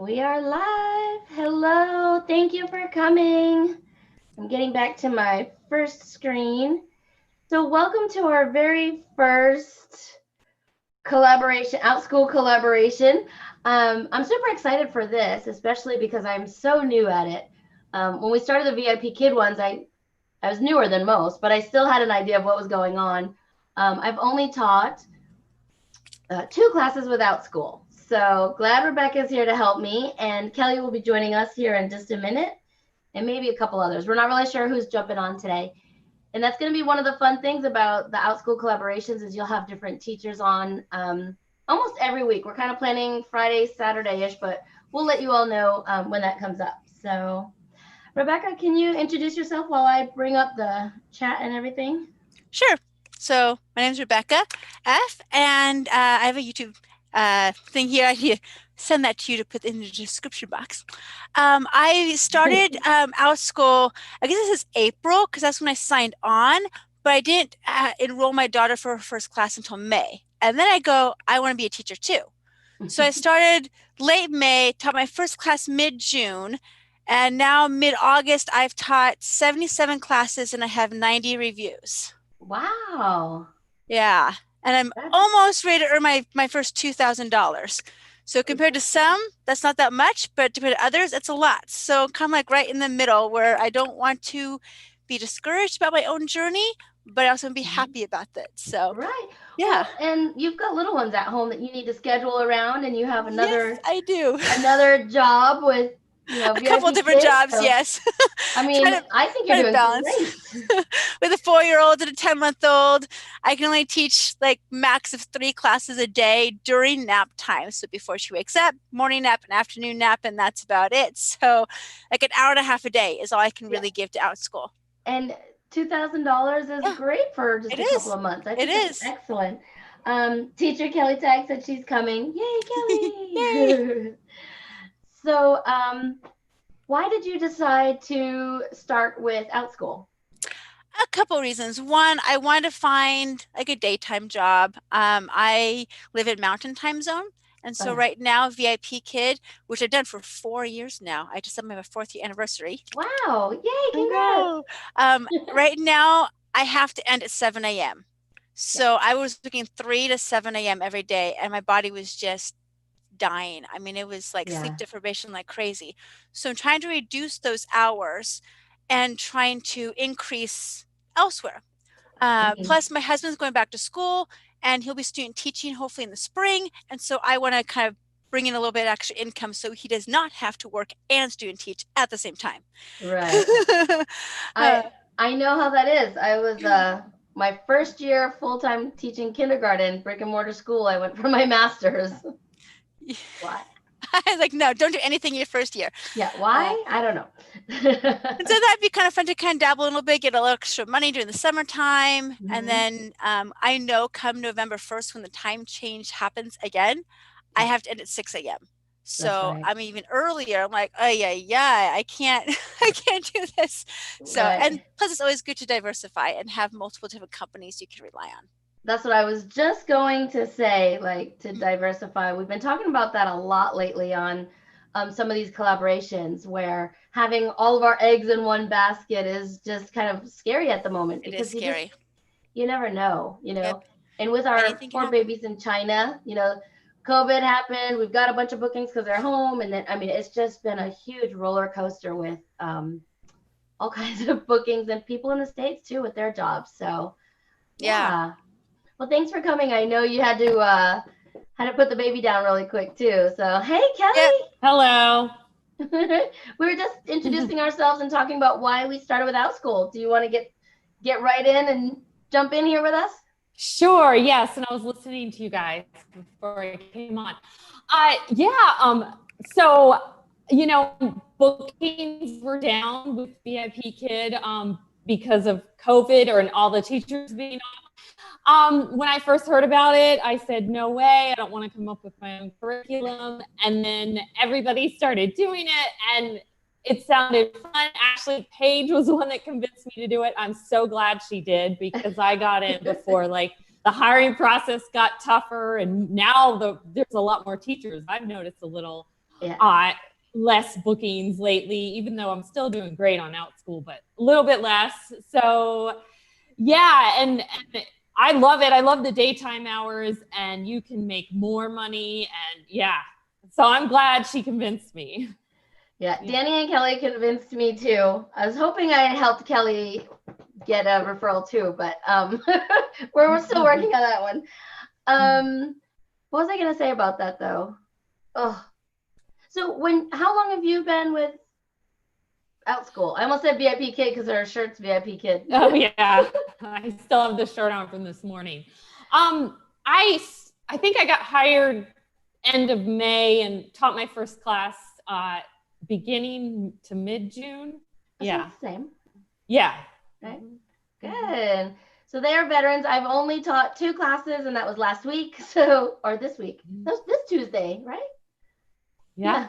We are live. Hello. Thank you for coming. I'm getting back to my first screen. So, welcome to our very first collaboration, Outschool collaboration. I'm super excited for this, especially because I'm so new at it. When we started the VIP Kid ones, I was newer than most, but I still had an idea of what was going on. I've only taught two classes with Outschool. So glad Rebecca's here to help me, and Kelly will be joining us here in just a minute, and maybe a couple others. We're not really sure who's jumping on today. And that's going to be one of the fun things about the Outschool collaborations is you'll have different teachers on almost every week. We're kind of planning Friday, Saturday-ish, but we'll let you all know when that comes up. So, Rebecca, can you introduce yourself while I bring up the chat and everything? Sure. So my name is Rebecca F, and I have a YouTube thing here. I need to send that to you to put in the description box. I started Outschool, I guess this is April, because that's when I signed on, but I didn't enroll my daughter for her first class until May. And then I want to be a teacher too. So I started late May, taught my first class mid-June, and now mid-August, I've taught 77 classes and I have 90 reviews. Wow. Yeah. And I'm That's almost ready to earn my first $2,000. So compared to some, that's not that much, but compared to others, it's a lot. So kind of like right in the middle where I don't want to be discouraged about my own journey, but I also want to be happy about it. So right. yeah. Well, and you've got little ones at home that you need to schedule around, and you have Yes, another I do. another job with, A couple of VIP different kids. jobs, So, yes. I mean, trying to I think you're trying to doing balance. great. With a 4-year-old and a 10-month-old, I can only teach like max of 3 classes a day during nap time. So before she wakes up, morning nap and afternoon nap, and that's about it. So like an hour and a half a day is all I can Yeah. really give to Outschool. And $2,000 is Yeah, great for just it a couple is. of months. I It think that's is. excellent. Teacher Kelly Tag said she's coming. Yay, Yay. Kelly! So, why did you decide to start with Outschool? A couple reasons. One, I wanted to find like a daytime job. I live in Mountain Time Zone. And Oh, so yeah. right now, VIP Kid, which I've done for 4 years now, I just had my 4th year anniversary. Wow! Yay! I Congrats! know. Right now, I have to end at 7 a.m. Yeah. So I was working 3 to 7 a.m. every day, and my body was just dying. I mean, it was like sleep Yeah. deprivation like crazy. So I'm trying to reduce those hours and trying to increase elsewhere. Mhm. Plus, my husband's going back to school, and he'll be student teaching hopefully in the spring. And so I want to kind of bring in a little bit of extra income so he does not have to work and student teach at the same time. Right. I uh, I know how that is. I was my first year full-time teaching kindergarten, brick and mortar school. I went for my master's. Why? I was like, no, don't do anything your first year. Yeah, Uh, why? I don't know. and so that'd be kind of fun to kind of dabble a little bit, get a little extra money during the summertime. And Mhm. then I know come November 1st, when the time change happens again, I Yeah, have to end at 6 a.m. that's So right. I'm even earlier. I'm like, oh yeah, I can't, I can't do this. So, and Right. plus it's always good to diversify and have multiple different companies you can rely on. That's what I was just going to say, like to diversify. We've been talking about that a lot lately on some of these collaborations where having all of our eggs in one basket is just kind of scary at the moment It is because scary. you never know. Yep. And with our Anything can poor happen. babies in China, COVID happened. We've got a bunch of bookings because they're home. And then, I mean, it's just been a huge roller coaster with all kinds of bookings and people in the States too with their jobs. So, Yeah. yeah. Well, thanks for coming. I know you had to put the baby down really quick too. So, hey, Yep. Hello. Kelly. We were just introducing ourselves and talking about why we started with Outschool. Do you want to get right in and jump in here with us? Sure, yes. And I was listening to you guys before I came on. Yeah, so, bookings were down with VIP Kid because of COVID or and all the teachers being off. When I first heard about it, I said, no way, I don't want to come up with my own curriculum. And then everybody started doing it, and it sounded fun. Actually, Paige was the one that convinced me to do it. I'm so glad she did because I got in before like the hiring process got tougher, and now there's a lot more teachers. I've noticed a little Yeah. Less bookings lately, even though I'm still doing great on Outschool, but a little bit less. So yeah, and I love it. I love the daytime hours, and you can make more money. And yeah, so I'm glad she convinced me. Yeah, Danny and Kelly convinced me too. I was hoping I helped Kelly get a referral too, but we're still working on that one. What was I gonna say about that though? Oh, so how long have you been with Outschool? I almost said VIP Kid because our shirt's VIP Kid. Oh yeah, I still have the shirt on from this morning. I think I got hired end of May and taught my first class beginning to mid-June. Yeah, the same. Yeah. Okay. Good. So they are veterans. I've only taught 2 classes, and that was last week. Or this week. That was this Tuesday, right? Yeah.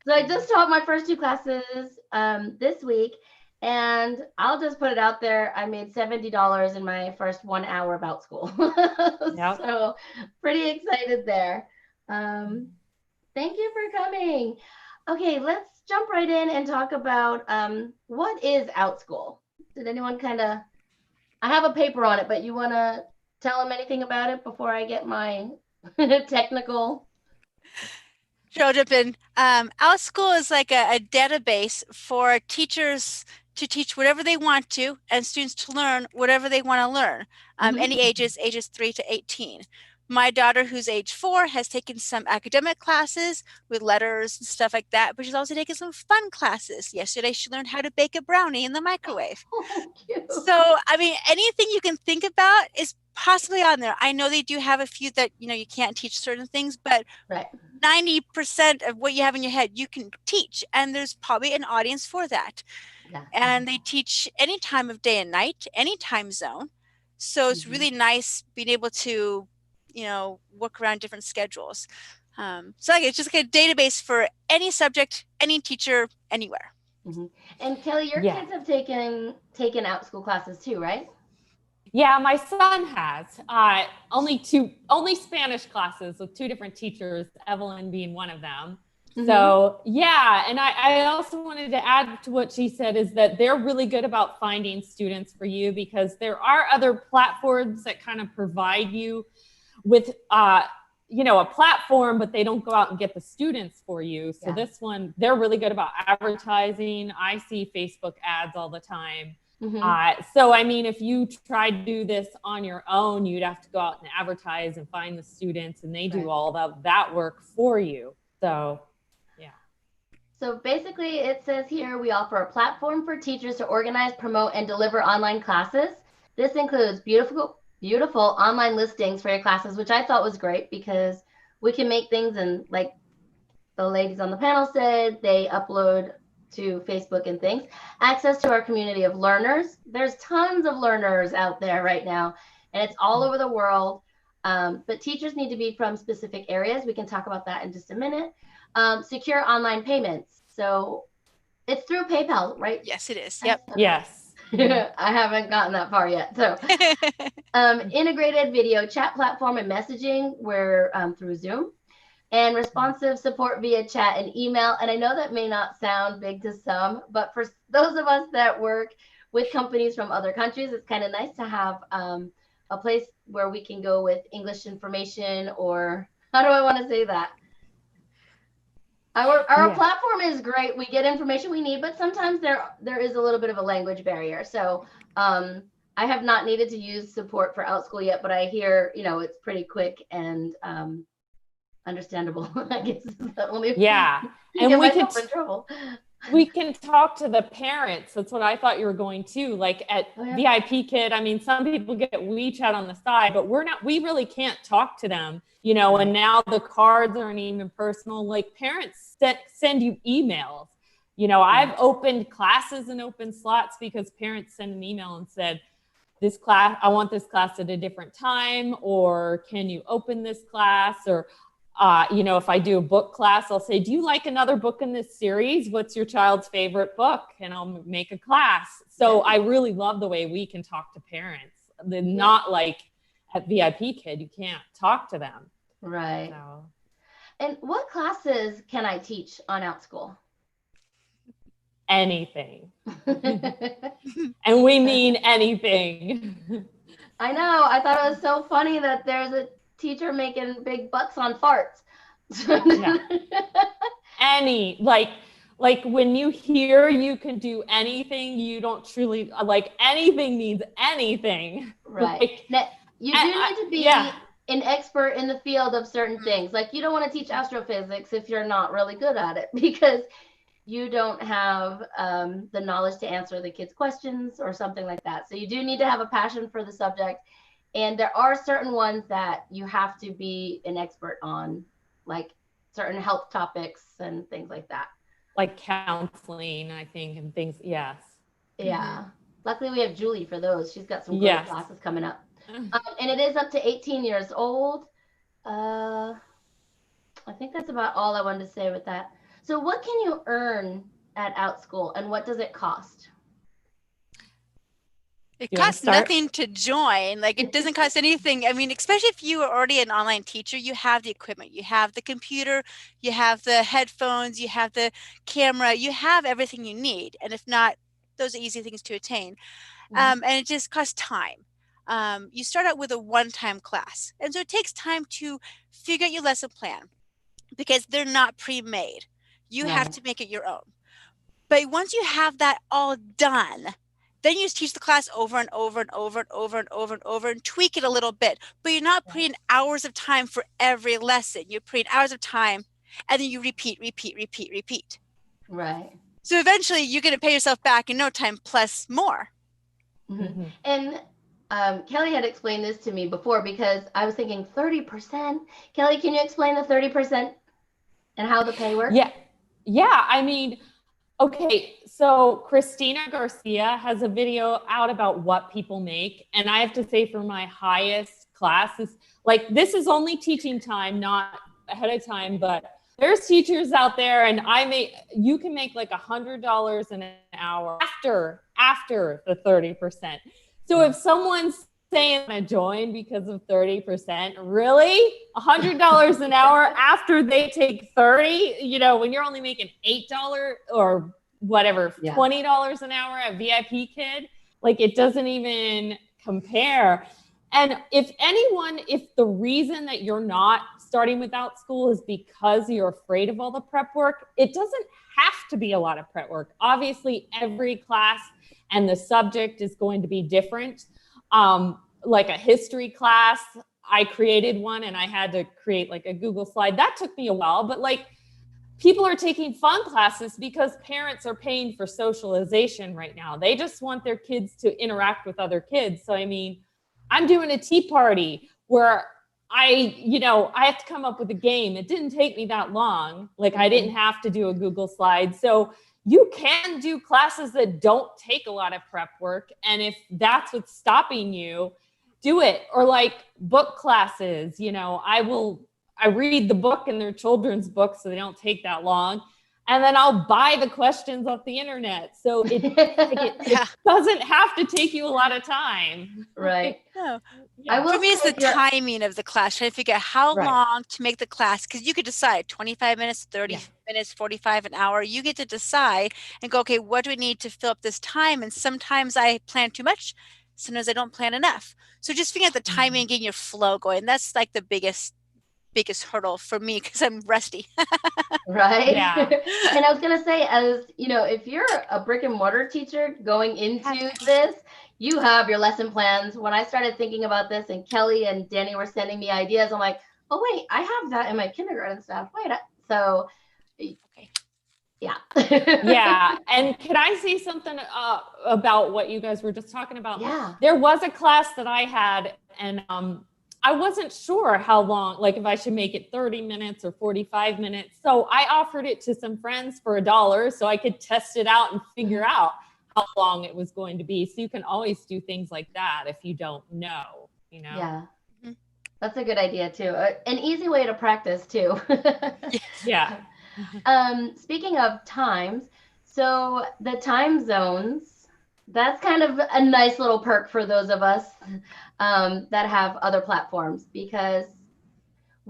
So I just taught my first 2 classes this week, and I'll just put it out there. I made $70 in my first 1 hour of Outschool. Yep. So pretty excited there. Thank you for coming. Okay, let's jump right in and talk about what is Outschool. Did anyone I have a paper on it, but you want to tell them anything about it before I get my technical? Sure, I'll jump in. Outschool is like a database for teachers to teach whatever they want to and students to learn whatever they want to learn, any ages 3 to 18. My daughter, who's age 4, has taken some academic classes with letters and stuff like that, but she's also taken some fun classes. Yesterday, she learned how to bake a brownie in the microwave. Oh, cute. So, I mean, anything you can think about is possibly on there. I know they do have a few that, you can't teach certain things, but 90% of what you have in your head, you can teach. And there's probably an audience for that. Yeah. And they teach any time of day and night, any time zone. So it's really nice being able to work around different schedules. So it's just like a database for any subject, any teacher, anywhere. And Kelly, your kids have taken Outschool classes too, right? Yeah, my son has only Spanish classes with 2 different teachers, Evelyn being one of them. So yeah, and I also wanted to add to what she said is that they're really good about finding students for you, because there are other platforms that kind of provide you with a platform, but they don't go out and get the students for you. So this one, they're really good about advertising. I see Facebook ads all the time. So, I mean, if you try to do this on your own, you'd have to go out and advertise and find the students, and they do all that work for you. So, yeah. So basically it says here, we offer a platform for teachers to organize, promote, and deliver online classes. This includes beautiful online listings for your classes, which I thought was great because we can make things, and like the ladies on the panel said, they upload to Facebook and things. Access to our community of learners. There's tons of learners out there right now, and it's all over the world. But teachers need to be from specific areas. We can talk about that in just a minute. Secure online payments. So it's through PayPal, right? Yes, it is. Yep. Okay. Yes. I haven't gotten that far yet. So integrated video chat platform and messaging, we're through Zoom, and responsive support via chat and email. And I know that may not sound big to some, but for those of us that work with companies from other countries, it's kind of nice to have a place where we can go with English information, or how do I want to say that? Our platform is great. We get information we need, but sometimes there is a little bit of a language barrier. So I have not needed to use support for Outschool yet, but I hear, it's pretty quick and understandable, I guess is the only and we can talk to the parents. That's what I thought you were going to, like at VIP Kid. I mean, some people get WeChat on the side, but we really can't talk to them, and now the cards aren't even personal. Like parents send you emails. I've opened classes and open slots because parents send an email and said, this class, I want this class at a different time, or can you open this class? Or if I do a book class, I'll say, do you like another book in this series? What's your child's favorite book? And I'll make a class. So I really love the way we can talk to parents. They're not like at VIP Kid, you can't talk to them. Right. So. And what classes can I teach on Outschool? Anything. And we mean anything. I know. I thought it was so funny that there's a teacher making big bucks on farts. Yeah. Any, like when you hear you can do anything, you don't truly, like anything means anything. Right. Like, now, you do need to be an expert in the field of certain things. Like you don't want to teach astrophysics if you're not really good at it, because you don't have the knowledge to answer the kids' questions or something like that. So you do need to have a passion for the subject. And there are certain ones that you have to be an expert on, like certain health topics and things like that. Like counseling, I think, and things. Yes. Yeah. Luckily, we have Julie for those. She's got some great classes coming up. And it is up to 18 years old. I think that's about all I wanted to say with that. So what can you earn at Outschool, and what does it cost? It costs nothing to join. Like it doesn't cost anything. I mean, especially if you are already an online teacher, you have the equipment, you have the computer, you have the headphones, you have the camera, you have everything you need. And if not, those are easy things to attain. And it just costs time. You start out with a one-time class. And so it takes time to figure out your lesson plan because they're not pre-made. You have to make it your own. But once you have that all done, then you just teach the class over and over and over and over and over and over and tweak it a little bit. But you're not putting hours of time for every lesson. You're putting hours of time and then you repeat. Right. So eventually you're going to pay yourself back in no time plus more. Mm-hmm. And Kelly had explained this to me before because I was thinking 30%. Kelly, can you explain the 30% and how the pay works? Yeah. I mean, okay, so Christina Garcia has a video out about what people make. And I have to say for my highest classes, like this is only teaching time, not ahead of time, but there's teachers out there and you can make like $100 an hour after the 30%. So if someone's saying I join because of 30%, really? $100 an hour after they take 30, when you're only making $8 or whatever, $20 an hour at VIP Kid, like it doesn't even compare. And if the reason that you're not starting with Outschool is because you're afraid of all the prep work, it doesn't have to be a lot of prep work. Obviously, every class and the subject is going to be different. Like a history class, I created one and I had to create like a Google slide. That took me a while, but like people are taking fun classes because parents are paying for socialization right now. They just want their kids to interact with other kids. So, I mean, I'm doing a tea party where I have to come up with a game. It didn't take me that long. Like I didn't have to do a Google slide. So you can do classes that don't take a lot of prep work. And if that's what's stopping you, do it. Or like book classes, I read the book and they're children's books, so they don't take that long. And then I'll buy the questions off the internet. So it doesn't have to take you a lot of time. Right. No. For me, it's the timing of the class, trying to figure out how long to make the class, because you could decide 25 minutes, 30 minutes, 45, an hour. You get to decide and go, okay, what do we need to fill up this time? And sometimes I plan too much. Sometimes I don't plan enough. So just figuring out the timing and getting your flow going. That's like the biggest hurdle for me because I'm rusty. Right. Yeah. And I was going to say, as if you're a brick and mortar teacher going into this, you have your lesson plans. When I started thinking about this and Kelly and Danny were sending me ideas, I'm like, oh, wait, I have that in my kindergarten stuff. So yeah. Yeah. And can I say something about what you guys were just talking about? Yeah. There was a class that I had and I wasn't sure how long, like if I should make it 30 minutes or 45 minutes. So I offered it to some friends for $1 so I could test it out and figure out how long it was going to be. So you can always do things like that if you don't know, Yeah. That's a good idea too. An easy way to practice too. Yeah. Speaking of times, so the time zones, that's kind of a nice little perk for those of us that have other platforms, because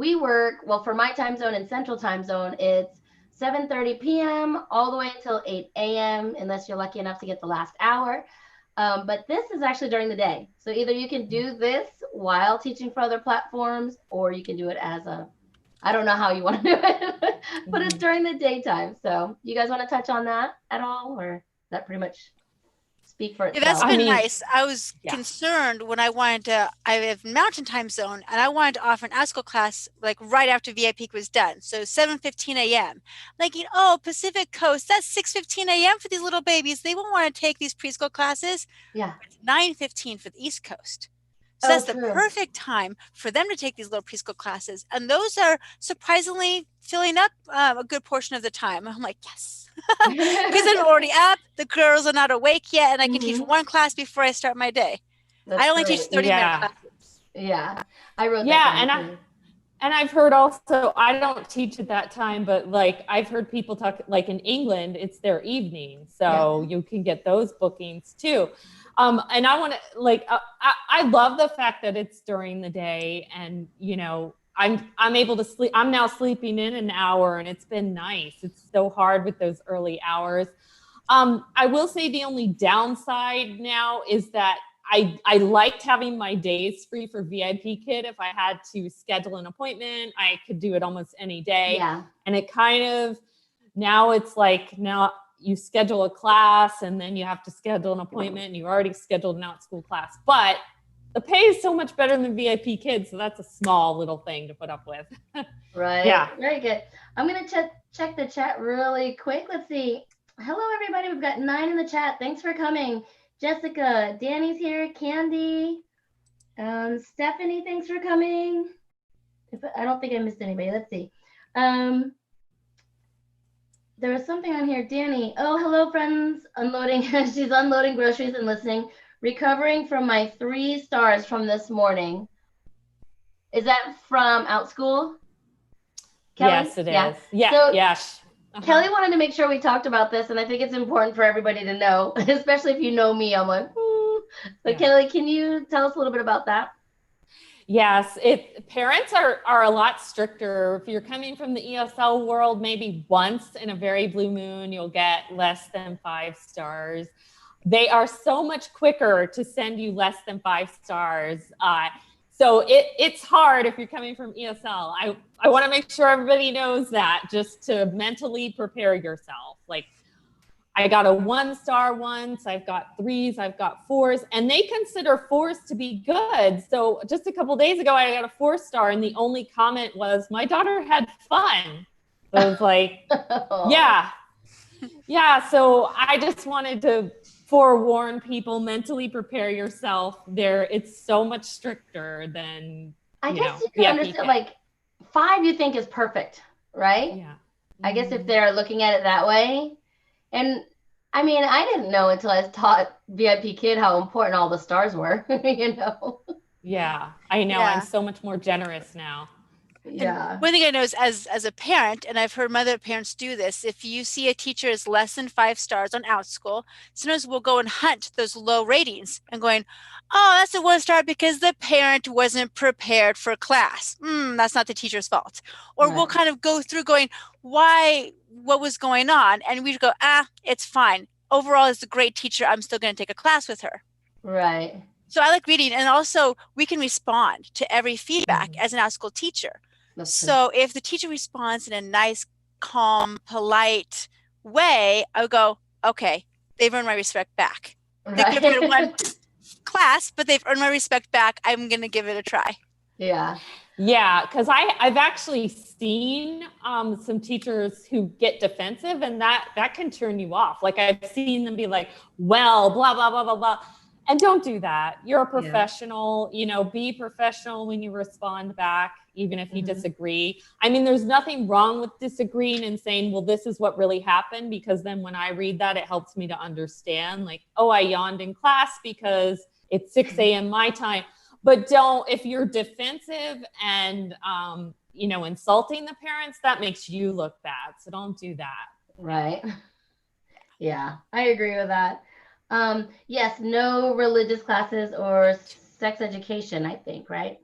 we work, well, for my time zone and central time zone, it's 7:30 p.m. all the way until 8 a.m. unless you're lucky enough to get the last hour. But this is actually during the day. So either you can do this while teaching for other platforms, or you can do it as a, I don't know how you want to do it, but it's during the daytime. So you guys want to touch on that at all, or is that pretty much speak for itself? That's been nice. I was concerned when I have mountain time zone and I wanted to offer an Outschool class like right after VIP was done. So 7:15 a.m. Thinking, oh, Pacific Coast, that's 6:15 a.m. for these little babies. They won't want to take these preschool classes. Yeah. It's 9:15 for the East Coast. So that's the perfect time for them to take these little preschool classes. And those are surprisingly filling up a good portion of the time. I'm like, yes, because I'm already up. The girls are not awake yet. And I can teach one class before I start my day. I only teach 30-minute classes. Yeah. I wrote that down. And I've heard also, I don't teach at that time, but like I've heard people talk, like in England, it's their evening. So you can get those bookings too. And I want to like, I love the fact that it's during the day and, you know, I'm able to sleep. I'm now sleeping in an hour and it's been nice. It's so hard with those early hours. I will say the only downside now is that I liked having my days free for VIP Kid. If I had to schedule an appointment, I could do it almost any day. Yeah. And it kind of, now it's like, now you schedule a class and then you have to schedule an appointment and you already scheduled an Outschool class, but the pay is so much better than VIP Kids. So that's a small little thing to put up with. Right. Yeah. Very good. I'm going to check the chat really quick. Let's see. Hello, everybody. We've got 9 in the chat. Thanks for coming. Jessica, Danny's here. Candy, Stephanie, thanks for coming. I don't think I missed anybody. Let's see. There was something on here. Danny. Oh, hello, friends. Unloading. She's unloading groceries and listening. Recovering from my 3 stars from this morning. Is that from Outschool? Kelly? Yes, it is. Yeah. So, yes. Kelly wanted to make sure we talked about this, and I think it's important for everybody to know, especially if you know me. I'm like, So Kelly, can you tell us a little bit about that? Yes, parents are a lot stricter. If you're coming from the ESL world, maybe once in a very blue moon, you'll get less than 5 stars. They are so much quicker to send you less than 5 stars. So it's hard if you're coming from ESL. I want to make sure everybody knows that, just to mentally prepare yourself. Like, I got a 1 star once, I've got 3s, I've got 4s, and they consider 4s to be good. So just a couple days ago, I got a 4 star, and the only comment was, my daughter had fun. So I was like, yeah. So I just wanted to forewarn people, mentally prepare yourself. It's so much stricter than, I guess you can understand, like 5 you think is perfect, right? Yeah. I guess if they're looking at it that way. And I mean, I didn't know until I taught VIP Kid how important all the stars were, you know? Yeah, I know. I'm so much more generous now. Yeah. And one thing I know is as a parent, and I've heard other parents do this, if you see a teacher is less than 5 stars on Outschool, sometimes we'll go and hunt those low ratings and going, oh, that's a 1 star because the parent wasn't prepared for class. That's not the teacher's fault. Or we'll kind of go through going, what was going on? And we go, it's fine. Overall, as a great teacher, I'm still going to take a class with her. Right. So I like reading. And also we can respond to every feedback as an Outschool teacher. So if the teacher responds in a nice, calm, polite way, I'll go, okay, they've earned my respect back. They could have been 1 class, but they've earned my respect back. I'm going to give it a try. Yeah. Yeah, because I've actually seen some teachers who get defensive, and that can turn you off. Like, I've seen them be like, well, blah, blah, blah, blah, blah. And don't do that. You're a professional, be professional when you respond back, even if you disagree. I mean, there's nothing wrong with disagreeing and saying, well, this is what really happened, because then when I read that, it helps me to understand, like, oh, I yawned in class because it's 6 a.m. my time. But if you're defensive and, insulting the parents, that makes you look bad. So don't do that. Right. Yeah, I agree with that. Yes, no religious classes or sex education, I think, right?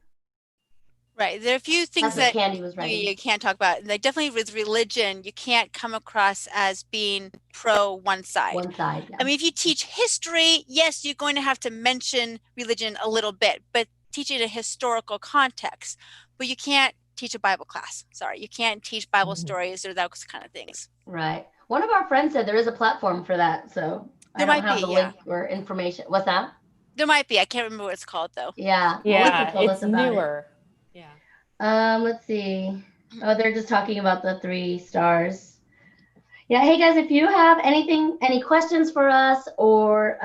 Right. There are a few things That's what that Candy was writing. you can't talk about. Like definitely with religion, you can't come across as being pro one side. One side. Yeah. I mean, if you teach history, yes, you're going to have to mention religion a little bit, but teach it a historical context. But you can't teach a Bible class. Sorry, you can't teach Bible stories or those kind of things. Right. One of our friends said there is a platform for that, so I don't have the link or information. What's that? There might be. I can't remember what it's called though. Yeah. Yeah, told us it's about newer. It. Yeah. Let's see. Oh, they're just talking about the 3 stars. Yeah. Hey guys, if you have any questions for us or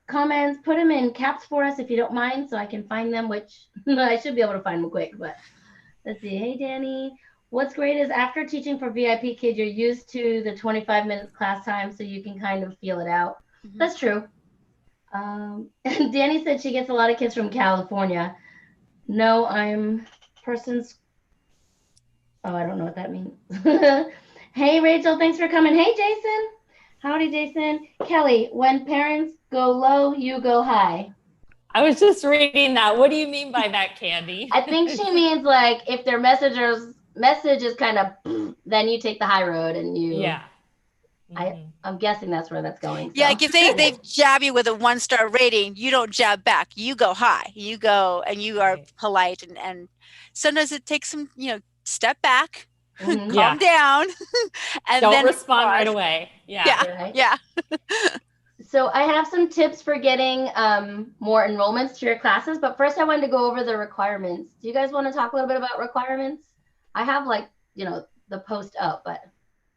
comments, put them in caps for us if you don't mind, so I can find them. Which I should be able to find them quick. But let's see. Hey Danny. What's great is after teaching for VIP Kid, you're used to the 25 minutes class time, so you can kind of feel it out. Mm-hmm. That's true. And Danny said she gets a lot of kids from California. No, I'm persons. Oh, I don't know what that means. Hey, Rachel, thanks for coming. Hey, Jason. Howdy, Jason. Kelly, when parents go low, you go high. I was just reading that. What do you mean by that, Candy? I think she means like if their message is kind of, then you take the high road and you. Yeah. I'm guessing that's where that's going. So. Yeah, like if they jab you with a 1-star rating, you don't jab back. You go high. You go and you are polite and sometimes it takes some, step back, calm down, and don't then respond right away. Yeah. So I have some tips for getting more enrollments to your classes, but first I wanted to go over the requirements. Do you guys want to talk a little bit about requirements? I have the post up, but.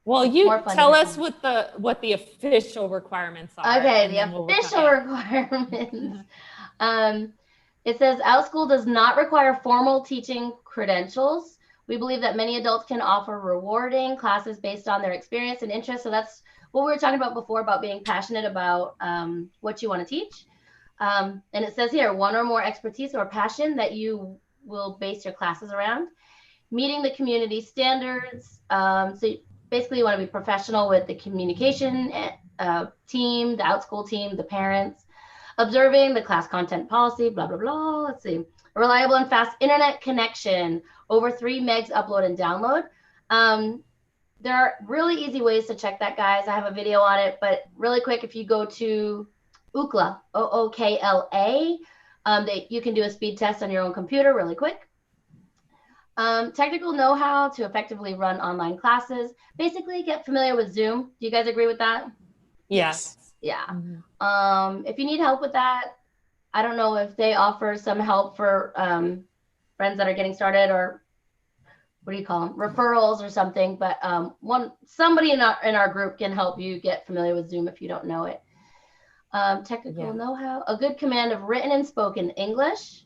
Well, you tell us what the official requirements are. Okay, the official requirements. It says Outschool does not require formal teaching credentials. We believe that many adults can offer rewarding classes based on their experience and interest. So that's what we were talking about before about being passionate about what you want to teach. And it says here, 1 or more expertise or passion that you will base your classes around. Meeting the community standards. Basically, you want to be professional with the communication team, the Outschool team, the parents, observing the class content policy, blah, blah, blah. Let's see. A reliable and fast internet connection, over 3 megs upload and download. There are really easy ways to check that, guys. I have a video on it, but really quick, if you go to Ookla, OOKLA, you can do a speed test on your own computer really quick. Technical know-how to effectively run online classes. Basically, get familiar with Zoom. Do you guys agree with that? Yes. Yeah. Mm-hmm. If you need help with that, I don't know if they offer some help for friends that are getting started, or what do you call them? Referrals or something. But somebody in our group can help you get familiar with Zoom if you don't know it. Technical know-how, a good command of written and spoken English.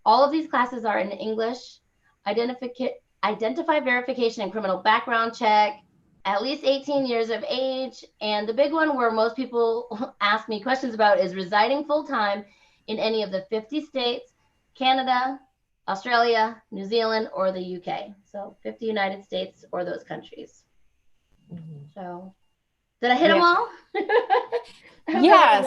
All of these classes are in English. Identify verification and criminal background check, at least 18 years of age. And the big one where most people ask me questions about is residing full-time in any of the 50 states, Canada, Australia, New Zealand, or the UK. So 50 United States or those countries. Mm-hmm. So did I hit them all? Yes.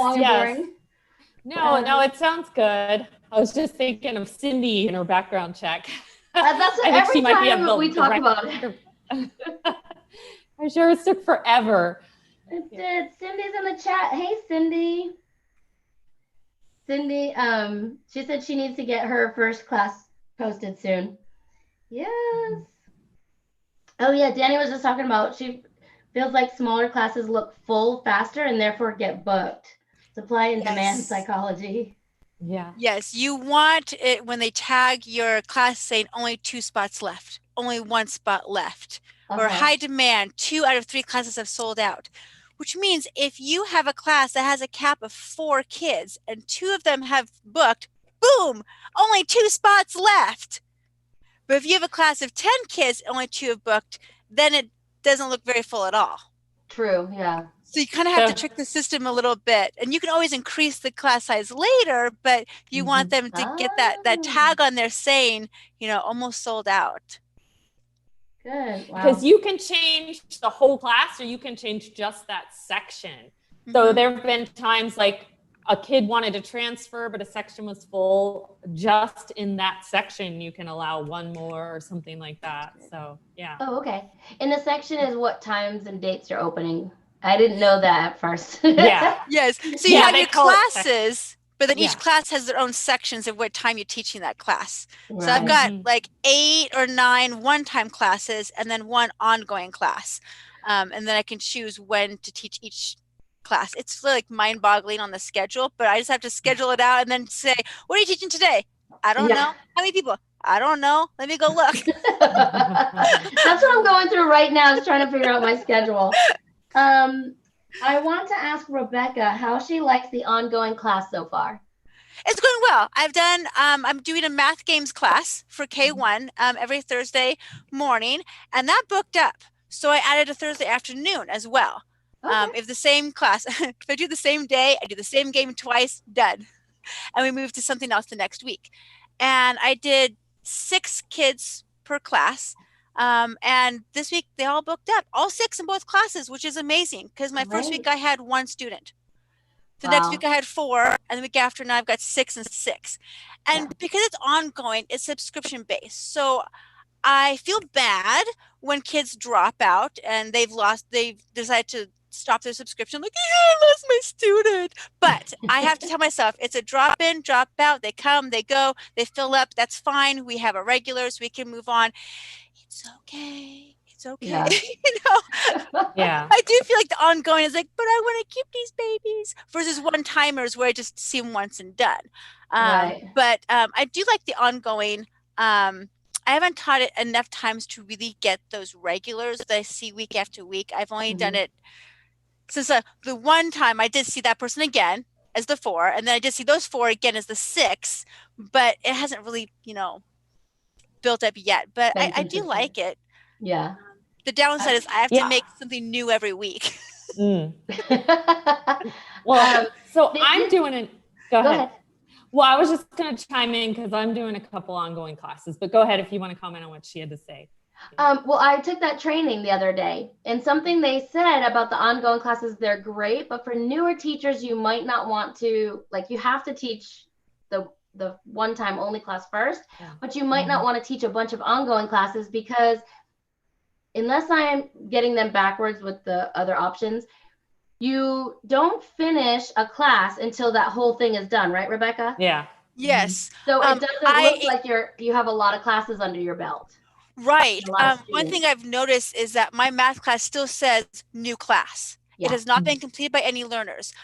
No, it sounds good. I was just thinking of Cindy and her background check. That's every time we talk about it. I'm sure it took forever. It did. Cindy's in the chat. Hey, Cindy. Cindy, she said she needs to get her first class posted soon. Yes. Oh yeah, Danny was just talking about she feels like smaller classes look full faster and therefore get booked. Supply and demand psychology. Yeah. Yes, you want it when they tag your class saying only 2 spots left, only 1 spot left, or high demand, 2 out of 3 classes have sold out, which means if you have a class that has a cap of 4 kids and 2 of them have booked, boom, only 2 spots left. But if you have a class of 10 kids, only 2 have booked, then it doesn't look very full at all. True, yeah. So you kind of have to trick the system a little bit, and you can always increase the class size later, but you want them to get that tag on there saying, almost sold out. Good. Wow. Because you can change the whole class or you can change just that section. Mm-hmm. So there have been times like a kid wanted to transfer, but a section was full, just in that section, you can allow one more or something like that. So, yeah. Oh, okay. And the section is what times and dates you're opening. I didn't know that at first. Yeah. Yes. So you have they your call it classes, but then Yeah. each class has their own sections of what time you're teaching that class. So I've Right. got like 8 or 9 one-time classes and then one ongoing class. And then I can choose when to teach each class. It's like mind-boggling on the schedule, but I just have to schedule it out and then say, what are you teaching today? I don't know. How many people? I don't know. Let me go look. That's what I'm going through right now, is trying to figure out my schedule. I want to ask Rebecca how she likes the ongoing class so far. It's going well. I'm doing a math games class for K1 every Thursday morning, and that booked up. So I added a Thursday afternoon as well. Okay. If the same class, if I do the same day, I do the same game twice, done. And we move to something else the next week. And I did 6 kids per class. And this week they all booked up, all 6 in both classes, which is amazing because my first week I had 1 student. The next week I had 4, and the week after now I've got 6 and 6. And because it's ongoing, it's subscription based. So I feel bad when kids drop out and they've decided to stop their subscription. Like, I lost my student. But I have to tell myself it's a drop in, drop out. They come, they go, they fill up. That's fine. We have our regulars. We can move on. It's okay. It's okay. Yeah. Yeah. I do feel like the ongoing is like, but I want to keep these babies versus one-timers where I just see them once and done. Right. But I do like the ongoing. I haven't taught it enough times to really get those regulars that I see week after week. I've only done it since the one time I did see that person again as the 4, and then I did see those 4 again as the 6, but it hasn't really, built up yet. But I do like it. Yeah. The downside is I have to make something new every week. Well, so I'm doing it. Go ahead. Go ahead. Well, I was just going to chime in because I'm doing a couple ongoing classes, but go ahead if you want to comment on what she had to say. Well, I took that training the other day, and something they said about the ongoing classes, they're great, but for newer teachers, you might not want to, like, you have to teach the one-time only class first, but you might not want to teach a bunch of ongoing classes because unless I'm getting them backwards with the other options, you don't finish a class until that whole thing is done, right, Rebecca? Yeah. Yes. So it doesn't look like you have a lot of classes under your belt. Right. One thing I've noticed is that my math class still says new class. It has not been completed by any learners.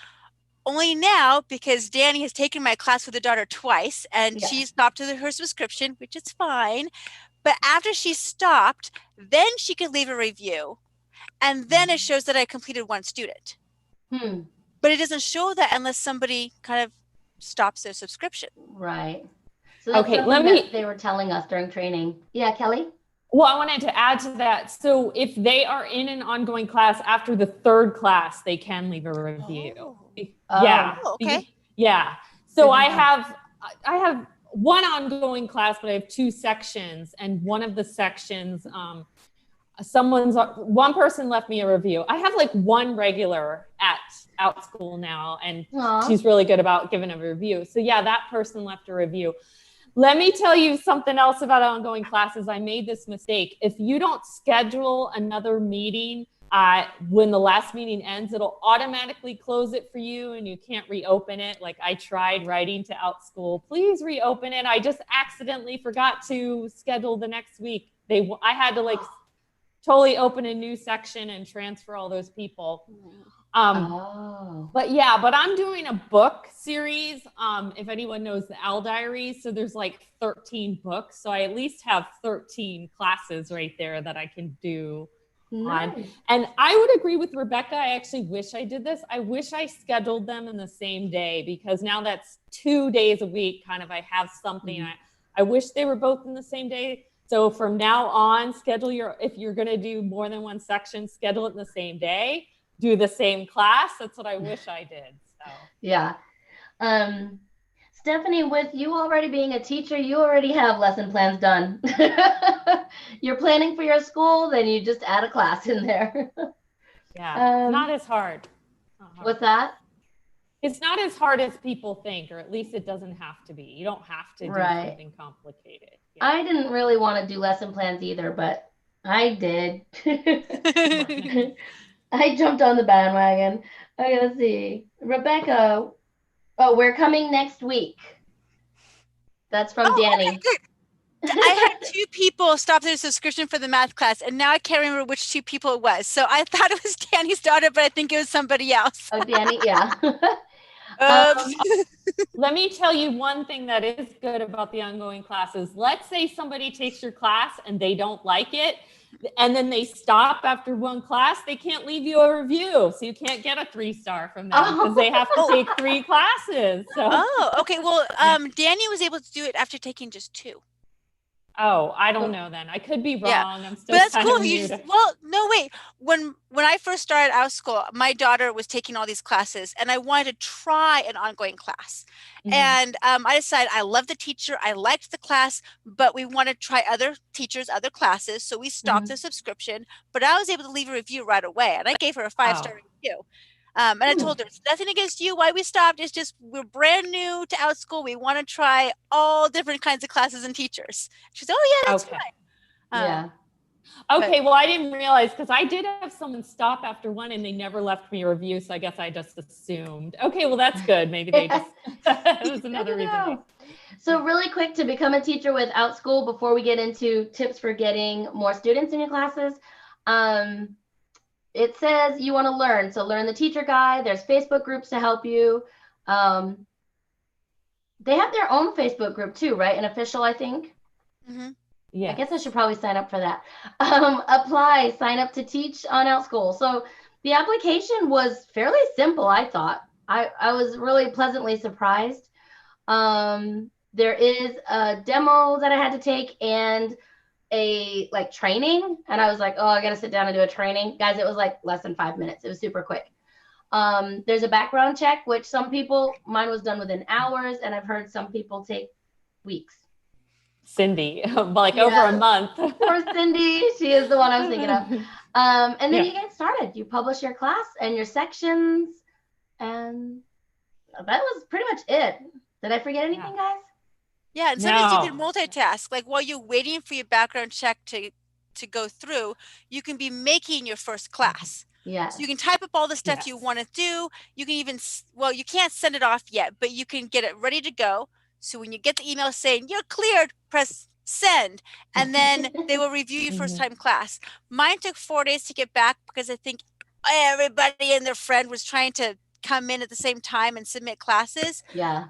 Only now, because Danny has taken my class with her daughter twice, and she stopped her subscription, which is fine. But after she stopped, then she could leave a review. And then it shows that I completed 1 student. But it doesn't show that unless somebody kind of stops their subscription. Right. So that's that they were telling us during training. Yeah, Kelly? Well, I wanted to add to that. So if they are in an ongoing class after the 3rd class, they can leave a review. Yeah. Okay. Yeah. So I have 1 ongoing class, but I have 2 sections, and one of the sections, one person left me a review. I have like 1 regular at Outschool now, and she's really good about giving a review. So yeah, that person left a review. Let me tell you something else about ongoing classes. I made this mistake. If you don't schedule another meeting when the last meeting ends, it'll automatically close it for you and you can't reopen it. Like I tried writing to Outschool, please reopen it. I just accidentally forgot to schedule the next week. I had to totally open a new section and transfer all those people. But I'm doing a book series. If anyone knows the Owl Diaries, so there's like 13 books. So I at least have 13 classes right there that I can do. Nice. And I would agree with Rebecca. I actually wish I did this. I wish I scheduled them in the same day, because now that's 2 days a week. Kind of, I have something. I wish they were both in the same day. So from now on, if you're going to do more than 1 section, schedule it in the same day. Do the same class. That's what I wish I did. So yeah. Stephanie, with you already being a teacher, you already have lesson plans done. You're planning for your school, then you just add a class in there. Yeah, not as hard. What's that? It's not as hard as people think, or at least it doesn't have to be. You don't have to do something complicated. Yeah. I didn't really want to do lesson plans either, but I did. I jumped on the bandwagon. Okay, let's see. Rebecca, oh, we're coming next week. That's from Danny. Okay, good. I had 2 people stop their subscription for the math class, and now I can't remember which 2 people it was. So I thought it was Danny's daughter, but I think it was somebody else. Oh, Danny, yeah. Let me tell you one thing that is good about the ongoing classes. Let's say somebody takes your class and they don't like it, and then they stop after one class, they can't leave you a review. So you can't get a 3-star from them because they have to take 3 classes. So. Oh, okay. Well, Danny was able to do it after taking just 2. Oh, I don't know then. I could be wrong. Yeah. I'm still But that's kind cool. of new to... Well, no, wait. When I first started Outschool, my daughter was taking all these classes, and I wanted to try an ongoing class. Mhm. And I decided I love the teacher, I liked the class, but we want to try other teachers, other classes. So we stopped the subscription, but I was able to leave a review right away, and I gave her a 5-star review. And I told her, it's nothing against you, why we stopped. It's just we're brand new to Outschool. We want to try all different kinds of classes and teachers. She's, oh, yeah, that's fine. Yeah. Okay, well, I didn't realize because I did have someone stop after one and they never left me a review. So I guess I just assumed. Okay, well, that's good. Maybe they just, that was another reason. So really quick, to become a teacher with Outschool, before we get into tips for getting more students in your classes, it says you want to learn. So learn the teacher guide. There's Facebook groups to help you. They have their own Facebook group too, right? An official, I think. Mm-hmm. Yeah. I guess I should probably sign up for that. Apply, sign up to teach on Outschool. So the application was fairly simple, I thought. I was really pleasantly surprised. There is a demo that I had to take and a training, and I was like, oh, I gotta sit down and do a training. Guys, it was like less than 5 minutes. It was super quick. There's a background check, which mine was done within hours, and I've heard some people take weeks. Cindy, over a month. Poor Cindy, she is the one I was thinking of. And then you get started. You publish your class and your sections, and that was pretty much it. Did I forget anything, guys? Yeah, and sometimes you can multitask. Like while you're waiting for your background check to go through, you can be making your first class. Yeah. So you can type up all the stuff you want to do. You can even, well, you can't send it off yet, but you can get it ready to go. So when you get the email saying you're cleared, press send, and then they will review your first time class. Mine took 4 days to get back because I think everybody and their friend was trying to come in at the same time and submit classes. Yeah.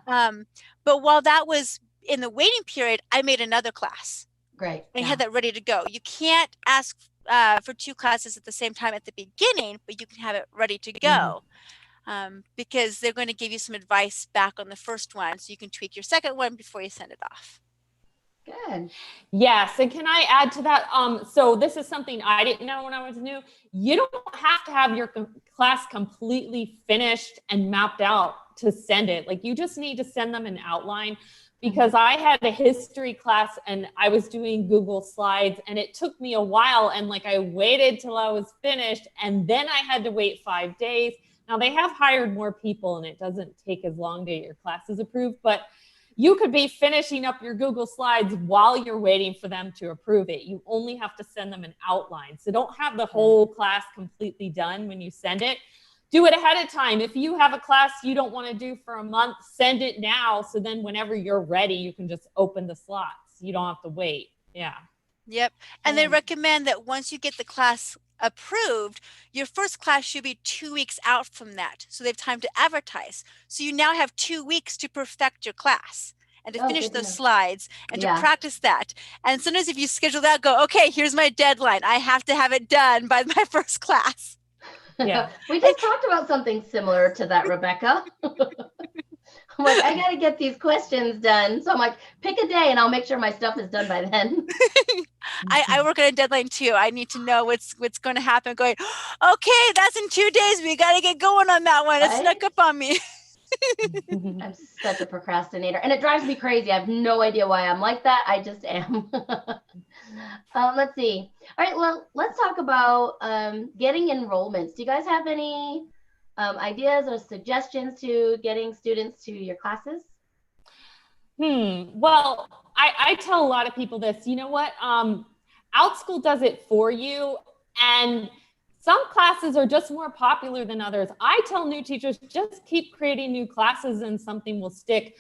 But while that was in the waiting period, I made another class. Great. I had that ready to go. You can't ask for 2 classes at the same time at the beginning, but you can have it ready to go. Because they're going to give you some advice back on the first one, so you can tweak your second one before you send it off. Good. Yes, and can I add to that? So this is something I didn't know when I was new. You don't have to have your class completely finished and mapped out to send it. Like you just need to send them an outline. Because I had a history class and I was doing Google Slides and it took me a while, and I waited till I was finished and then I had to wait 5 days. Now they have hired more people and it doesn't take as long to get your classes approved, but you could be finishing up your Google Slides while you're waiting for them to approve it. You only have to send them an outline. So don't have the whole class completely done when you send it. Do it ahead of time. If you have a class you don't want to do for a month, send it now. So then whenever you're ready, you can just open the slots. You don't have to wait. Yeah. Yep. And they recommend that once you get the class approved, your first class should be 2 weeks out from that. So they have time to advertise. So you now have 2 weeks to perfect your class and to finish those slides and to practice that. And sometimes if you schedule that, go, okay, here's my deadline. I have to have it done by my first class. Yeah. We just talked about something similar to that, Rebecca. I'm like, I got to get these questions done. So I'm like, pick a day and I'll make sure my stuff is done by then. I work on a deadline too. I need to know what's going to happen. Going, okay, that's in 2 days. We got to get going on that one. It snuck up on me. I'm such a procrastinator and it drives me crazy. I have no idea why I'm like that. I just am. Let's see. All right, well, let's talk about getting enrollments. Do you guys have any ideas or suggestions to getting students to your classes? Well, I tell a lot of people this, you know what? Outschool does it for you. And some classes are just more popular than others. I tell new teachers, just keep creating new classes and something will stick.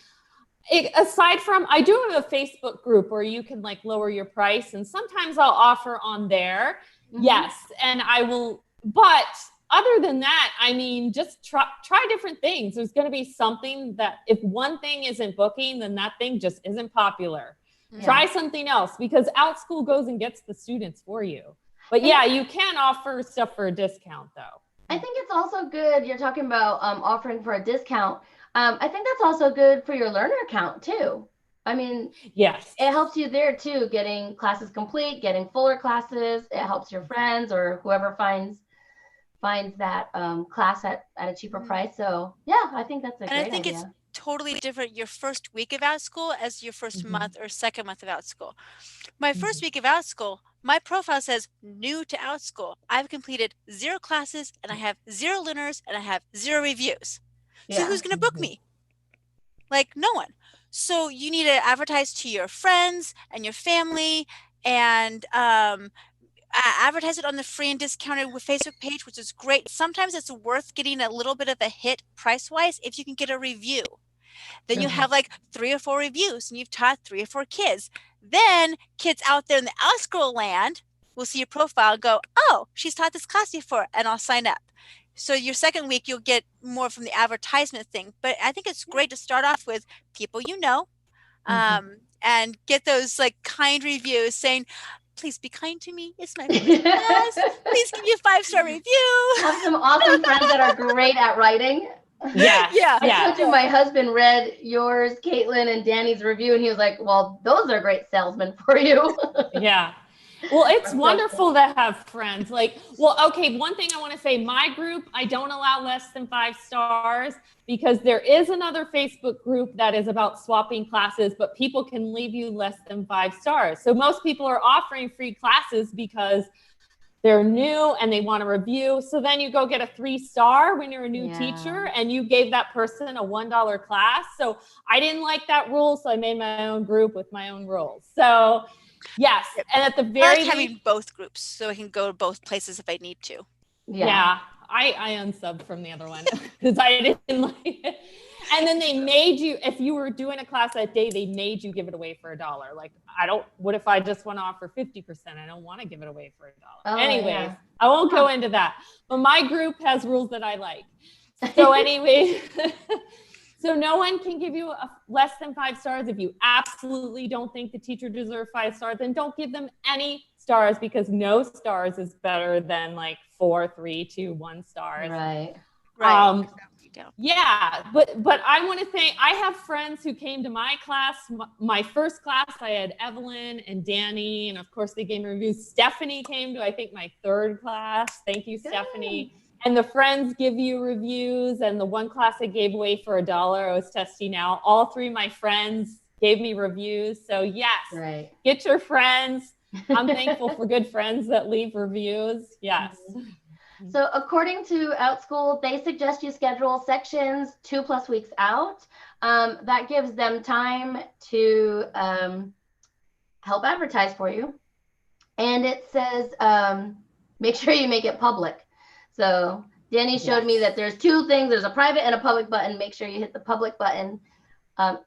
Aside from, I do have a Facebook group where you can like lower your price, and sometimes I'll offer on there. Yes. And I will, but other than that, I mean, just try different things. There's going to be something that if one thing isn't booking, then that thing just isn't popular. Yeah. Try something else, because Outschool goes and gets the students for you. But yeah, you can offer stuff for a discount though. I think it's also good. You're talking about offering for a discount. I think that's also good for your learner account too. I mean, yes, it helps you there too, getting classes complete, getting fuller classes. It helps your friends or whoever finds that class at a cheaper price. So yeah, I think that's a great idea. And I think it's totally different your first week of Outschool as your first month or second month of Outschool. My first week of Outschool, my profile says new to Outschool. I've completed 0 classes and I have 0 learners and I have 0 reviews. So who's going to book me? Like no one. So you need to advertise to your friends and your family and advertise it on the free and discounted Facebook page, which is great. Sometimes it's worth getting a little bit of a hit price-wise if you can get a review. Then you have like 3 or 4 reviews and you've taught 3 or 4 kids. Then kids out there in the Outschool land will see your profile and go, oh, she's taught this class before, and I'll sign up. So your second week, you'll get more from the advertisement thing. But I think it's great to start off with people you know and get those like kind reviews saying, please be kind to me. It's my first class. Please give me a 5-star review. Have some awesome friends that are great at writing. Yeah. I told you my husband read yours, Caitlin, and Danny's review, and he was like, well, those are great salesmen for you. Yeah. Well, it's wonderful to have friends. Like, well, okay, one thing I want to say, my group, I don't allow less than 5 stars because there is another Facebook group that is about swapping classes, but people can leave you less than 5 stars. So most people are offering free classes because they're new and they want a review. So then you go get a 3-star when you're a new teacher and you gave that person a $1 class. So I didn't like that rule. So I made my own group with my own rules. So yes. And at the very least, having both groups so I can go to both places if I need to. Yeah. I unsubbed from the other one because I didn't like it. And then they made you, if you were doing a class that day, they made you give it away for $1. Like, what if I just want to offer 50%? I don't want to give it away for $1. Oh, anyways, I won't go into that. But my group has rules that I like. So anyway, so no one can give you less than 5 stars. If you absolutely don't think the teacher deserves 5 stars, then don't give them any stars because no stars is better than like 4, 3, 2, 1 stars. Right. Yeah, but I want to say I have friends who came to my class. My first class, I had Evelyn and Danny, and of course they gave me reviews. Stephanie came to, I think, my 3rd class. Thank you, Stephanie. And the friends give you reviews. And the one class I gave away for $1, I was testing out. All 3 of my friends gave me reviews. So yes, get your friends. I'm thankful for good friends that leave reviews. Yes. So according to Outschool, they suggest you schedule sections 2+ weeks out. That gives them time to help advertise for you. And it says, make sure you make it public. So Danny showed me that there's 2 things. There's a private and a public button. Make sure you hit the public button. I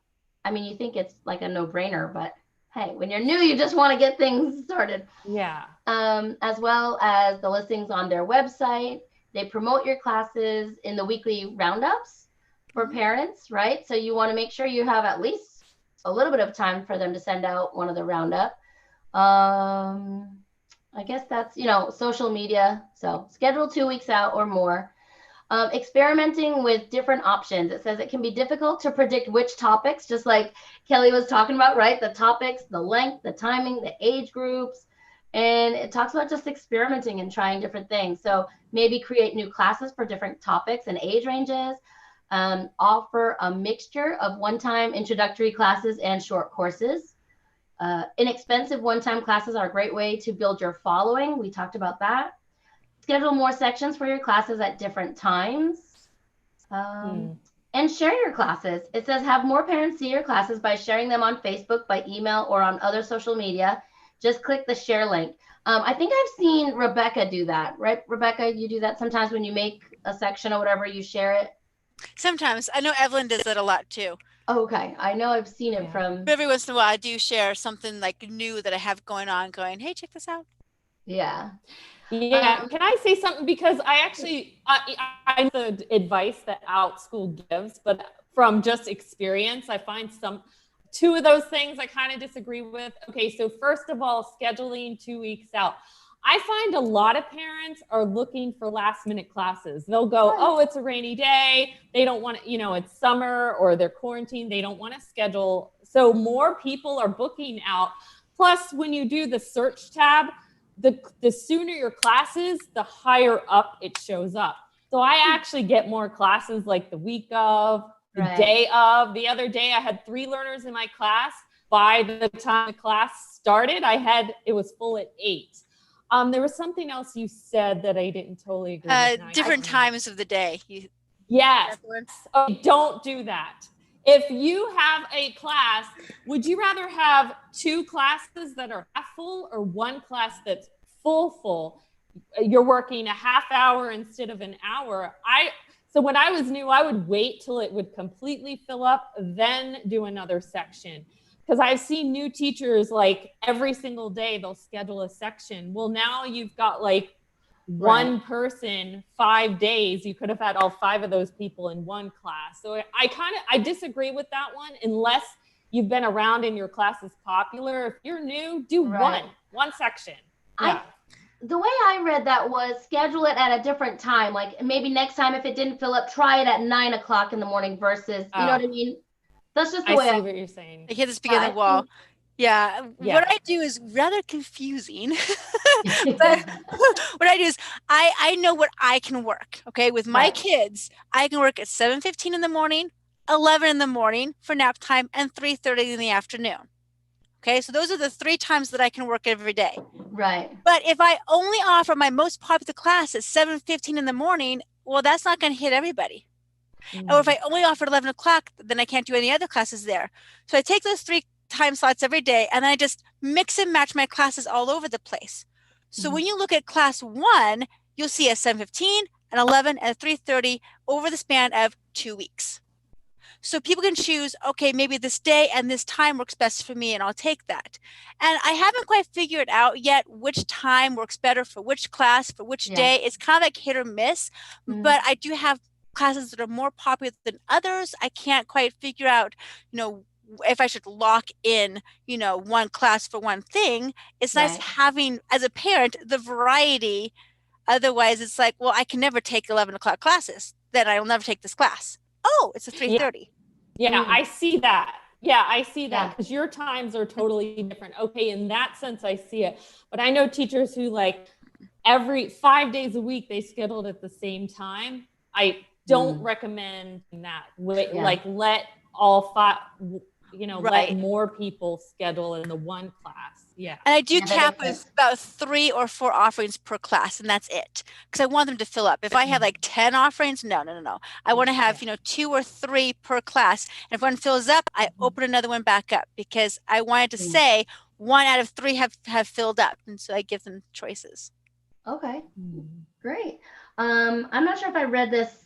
mean, you think it's like a no-brainer, but hey, when you're new, you just want to get things started. Yeah. As well as the listings on their website. They promote your classes in the weekly roundups for parents, right? So you want to make sure you have at least a little bit of time for them to send out one of the roundup. I guess that's, social media. So schedule 2 weeks out or more. Experimenting with different options. It says it can be difficult to predict which topics, just like Kelly was talking about, right? The topics, the length, the timing, the age groups. And it talks about just experimenting and trying different things. So maybe create new classes for different topics and age ranges. Offer a mixture of one-time introductory classes and short courses. Inexpensive one-time classes are a great way to build your following. We talked about that. Schedule more sections for your classes at different times. And share your classes. It says have more parents see your classes by sharing them on Facebook, by email, or on other social media. Just click the share link. I think I've seen Rebecca do that, right? Rebecca, you do that sometimes when you make a section or whatever, you share it. Sometimes. I know Evelyn does that a lot too. Oh, okay. I know I've seen it from. But every once in a while, I do share something like new that I have going on, going, hey, check this out. Yeah. Yeah. Can I say something? Because I actually, I know the advice that Outschool gives, but from just experience, I find two of those things I kind of disagree with. Okay. So first of all, scheduling 2 weeks out. I find a lot of parents are looking for last minute classes. They'll go, oh, it's a rainy day. They don't want to, it's summer or they're quarantined. They don't want to schedule. So more people are booking out. Plus, when you do the search tab, the sooner your classes, the higher up it shows up. So I actually get more classes like the week of, the day of. The other day I had 3 learners in my class. By the time the class started, it was full at 8. There was something else you said that I didn't totally agree with. Different times of the day. Yes. Okay, don't do that. If you have a class, would you rather have 2 classes that are half full or 1 class that's full? You're working a half hour instead of an hour. So when I was new, I would wait till it would completely fill up, then do another section. Because I've seen new teachers, like every single day, they'll schedule a section. Well, now you've got like one person, 5 days. You could have had all 5 of those people in one class. So I disagree with that one, unless you've been around and your class is popular. If you're new, do one section. Yeah. The way I read that was schedule it at a different time. Like maybe next time, if it didn't fill up, try it at 9 o'clock in the morning versus, you know what I mean? That's just the way I see what you're saying. I hit this beginning wall. Yeah. What I do is rather confusing. But what I do is I know what I can work. Okay. With my kids, I can work at 7:15 in the morning, 11 in the morning for nap time, and 3:30 in the afternoon. Okay. So those are the 3 times that I can work every day. Right. But if I only offer my most popular class at 7:15 in the morning, well, that's not going to hit everybody. Or if I only offer 11 o'clock, then I can't do any other classes there. So I take those 3 time slots every day, and then I just mix and match my classes all over the place. So when you look at class 1, you'll see a 7:15, an 11, and a 3:30 over the span of 2 weeks. So people can choose, okay, maybe this day and this time works best for me, and I'll take that. And I haven't quite figured out yet which time works better for which class, for which day. It's kind of like hit or miss, but I do have classes that are more popular than others. I can't quite figure out, if I should lock in, one class for one thing. It's nice having, as a parent, the variety. Otherwise, it's like, well, I can never take 11 o'clock classes. Then I will never take this class. Oh, it's a 3:30. Yeah, I see that. Yeah, I see that because your times are totally different. Okay, in that sense, I see it. But I know teachers who every 5 days a week, they scheduled at the same time. I don't recommend that. Let all 5, let more people schedule in the one class. Yeah. And I do cap with about 3 or 4 offerings per class, and that's it. Because I want them to fill up. If I have 10 offerings, no. I want to have, 2 or 3 per class. And if one fills up, I open another one back up because I wanted to say 1 out of 3 have filled up. And so I give them choices. Okay, great. I'm not sure if I read this.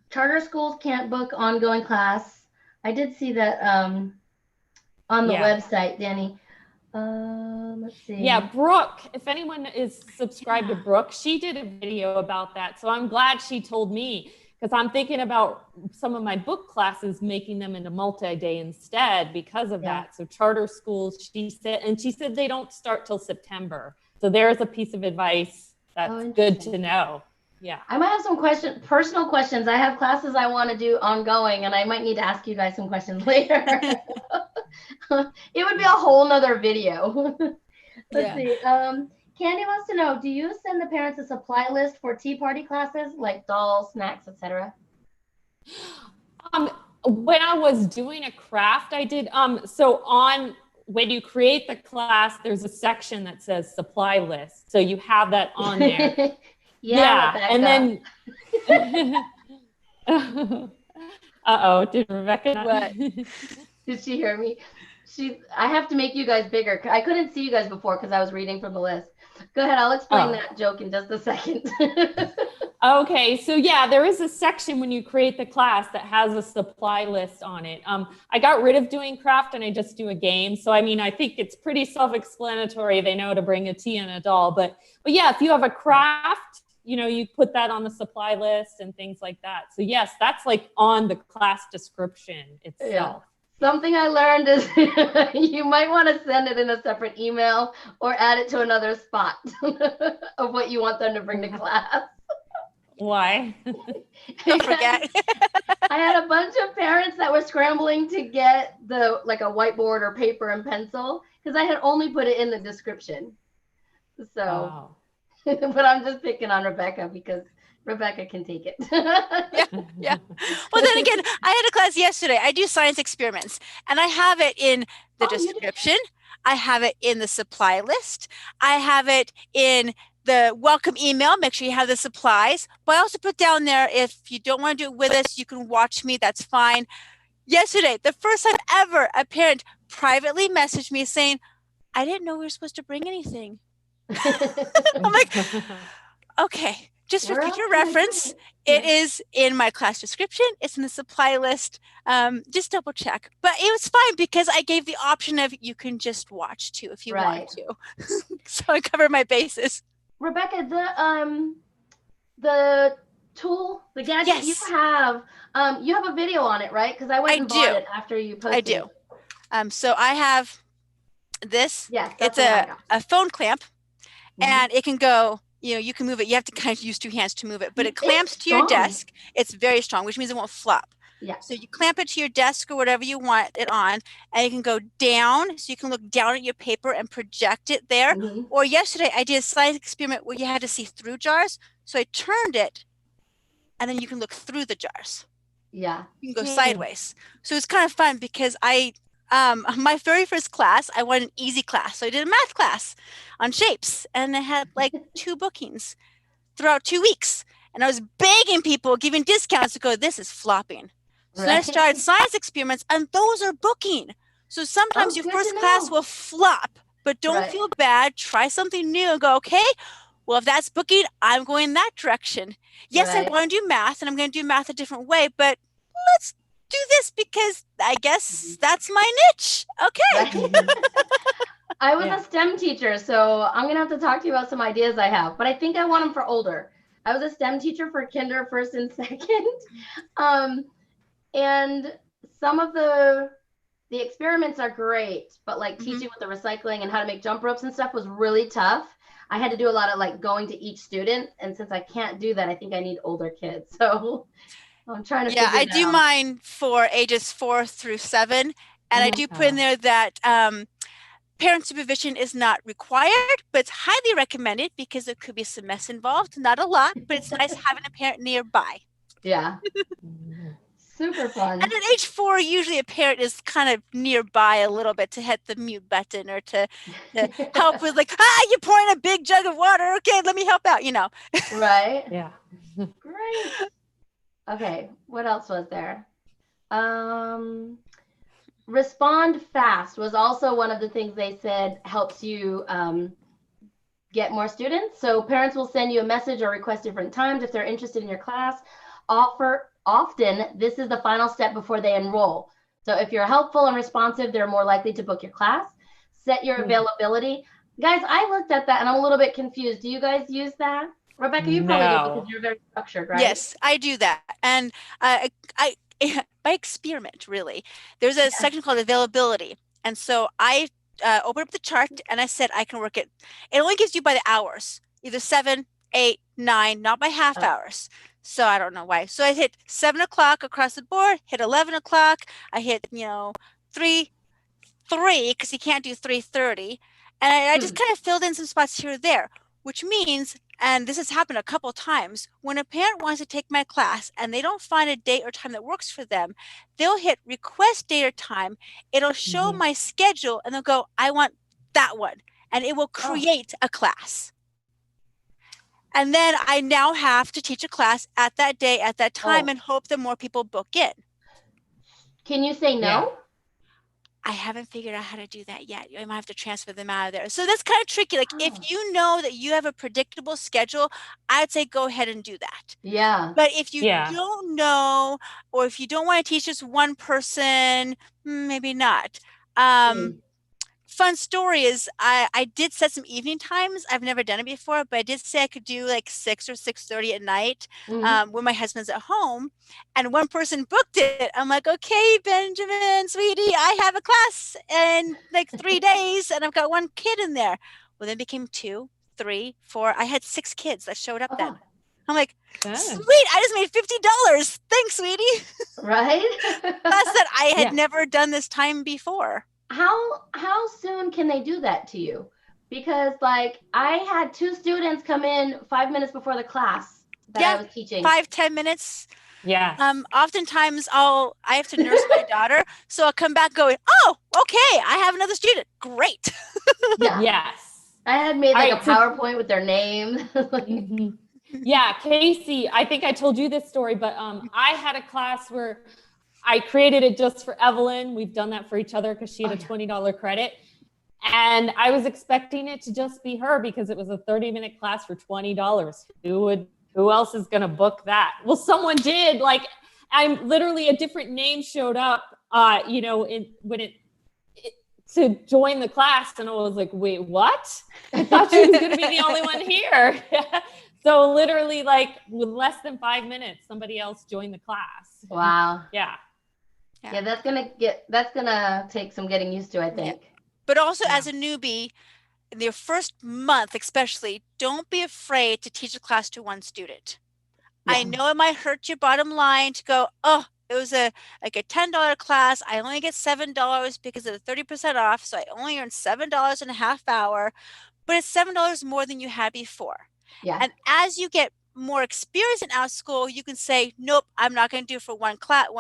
Charter schools can't book ongoing class. I did see that on the website, Danny. Let's see. Yeah, Brooke, if anyone is subscribed to Brooke, she did a video about that. So I'm glad she told me, because I'm thinking about some of my book classes, making them into multi-day instead because of that. So charter schools, she said they don't start till September. So there's a piece of advice that's good to know. Yeah. I might have some personal questions. I have classes I want to do ongoing, and I might need to ask you guys some questions later. It would be a whole nother video. Let's see. Candy wants to know, do you send the parents a supply list for tea party classes, like dolls, snacks, etc.? When I was doing a craft, I did. When you create the class, there's a section that says supply list. So you have that on there. Yeah, and then Uh-oh, did Rebecca not? What? Did she hear me? I have to make you guys bigger. I couldn't see you guys before because I was reading from the list. Go ahead. I'll explain that joke in just a second. Okay, so yeah, there is a section when you create the class that has a supply list on it. I got rid of doing craft and I just do a game. So I mean, I think it's pretty self-explanatory. They know to bring a tea and a doll, but yeah, if you have a craft, you know, you put that on the supply list and things like that. So yes, that's like on the class description itself. Yeah. Something I learned is you might want to send it in a separate email or add it to another spot of what you want them to bring to class. Why? Don't forget. I had a bunch of parents that were scrambling to get like a whiteboard or paper and pencil because I had only put it in the description. So, Wow. but I'm just picking on Rebecca because Rebecca can take it. Yeah. Well, then again, I had a class yesterday. I do science experiments, and I have it in the description. I have it in the supply list. I have it in the welcome email. Make sure you have the supplies. But I also put down there, if you don't want to do it with us, you can watch me. That's fine. Yesterday, the first time ever, a parent privately messaged me saying, I didn't know we were supposed to bring anything. I'm like, okay. Just for future reference, it is in my class description. It's in the supply list. Just double check. But it was fine because I gave the option of you can just watch too if you want to. So I covered my bases. Rebecca, the tool, the gadget you have a video on it, right? Because I went and bought it after you posted I do. So I have this. Yes, it's a phone clamp, and it can go. You know, you can move it. You have to kind of use two hands to move it, but it clamps to your desk. It's very strong, which means it won't flop. Yeah. So you clamp it to your desk or whatever you want it on, and you can go down. So you can look down at your paper and project it there. Or yesterday, I did a science experiment where you had to see through jars. So I turned it, and then you can look through the jars. Yeah. You can go sideways. So it's kind of fun because my very first class, I wanted an easy class. So I did a math class on shapes, and I had like 2 bookings throughout 2 weeks. And I was begging people, giving discounts to go, this is flopping. So then I started science experiments, and those are booking. So sometimes your first class will flop, but don't feel bad. Try something new and go, okay, well, if that's booking, I'm going in that direction. Yes, I want to do math, and I'm going to do math a different way, but let's do this because I guess that's my niche. Okay. I was a STEM teacher, so I'm going to have to talk to you about some ideas I have, but I think I want them for older. I was a STEM teacher for kinder, first and second. And some of the experiments are great, but like teaching with the recycling and how to make jump ropes and stuff was really tough. I had to do a lot of like going to each student. And since I can't do that, I think I need older kids. So I'm trying to figure that out. Yeah, I do mine for ages 4 through 7. And I do put in there that parent supervision is not required, but it's highly recommended because there could be some mess involved. Not a lot, but it's nice having a parent nearby. Yeah. Super fun. And at age 4, usually a parent is kind of nearby a little bit to hit the mute button or to help with like, you're pouring a big jug of water. Okay, let me help out, you know. Right? Yeah. Great. Okay, what else was there? Respond fast was also one of the things they said helps you get more students. So parents will send you a message or request different times if they're interested in your class. Often, this is the final step before they enroll. So if you're helpful and responsive, they're more likely to book your class. Set your availability. Guys, I looked at that and I'm a little bit confused. Do you guys use that? Rebecca, you probably do because you're very structured, right? Yes, I do that. And I by experiment, really. There's a section called availability. And so I opened up the chart and I said I can work it. It only gives you by the hours, either 7, 8, 9, not by half hours. So I don't know why. So I hit 7 o'clock across the board, hit 11 o'clock. I hit, 3 because you can't do 3:30. And I just kind of filled in some spots here or there, which means, and this has happened a couple times, when a parent wants to take my class and they don't find a date or time that works for them, they'll hit request date or time. It'll show my schedule and they'll go, I want that one. And it will create a class. And then I now have to teach a class at that day, at that time, and hope that more people book in. Can you say no? Yeah. I haven't figured out how to do that yet. I might have to transfer them out of there. So that's kind of tricky. Like if you know that you have a predictable schedule, I'd say go ahead and do that. Yeah. But if you don't know, or if you don't want to teach just one person, maybe not. Fun story is I did set some evening times. I've never done it before, but I did say I could do like 6 or 6:30 at night when my husband's at home. And one person booked it. I'm like, okay, Benjamin, sweetie, I have a class in like 3 days and I've got one kid in there. Well, then it became 2, 3, 4. I had 6 kids that showed up then. I'm like, sweet, I just made $50. Thanks, sweetie. Right? Plus that I had never done this time before. How soon can they do that to you? Because like I had 2 students come in 5 minutes before the class that I was teaching. 5-10 minutes. Yeah. Oftentimes I have to nurse my daughter, so I'll come back going, oh, okay, I have another student. Great. Yes. I had made like a PowerPoint with their name. Yeah, Kasie, I think I told you this story, but I had a class where I created it just for Evelyn. We've done that for each other because she had a $20 credit. And I was expecting it to just be her because it was a 30-minute class for $20. Who else is going to book that? Well, someone did. Like, I'm literally a different name showed up, to join the class. And I was like, wait, what? I thought she was going to be the only one here. So literally like with less than 5 minutes, somebody else joined the class. Wow. Yeah. Yeah, that's gonna take some getting used to, I think. But also as a newbie, in your first month especially, don't be afraid to teach a class to one student. I know it might hurt your bottom line to go, oh, it was a $10 class. I only get $7 because of the 30% off. So I only earned $7 in a half hour, but it's $7 more than you had before. Yeah. And as you get more experience in Outschool, you can say, nope, I'm not going to do it for one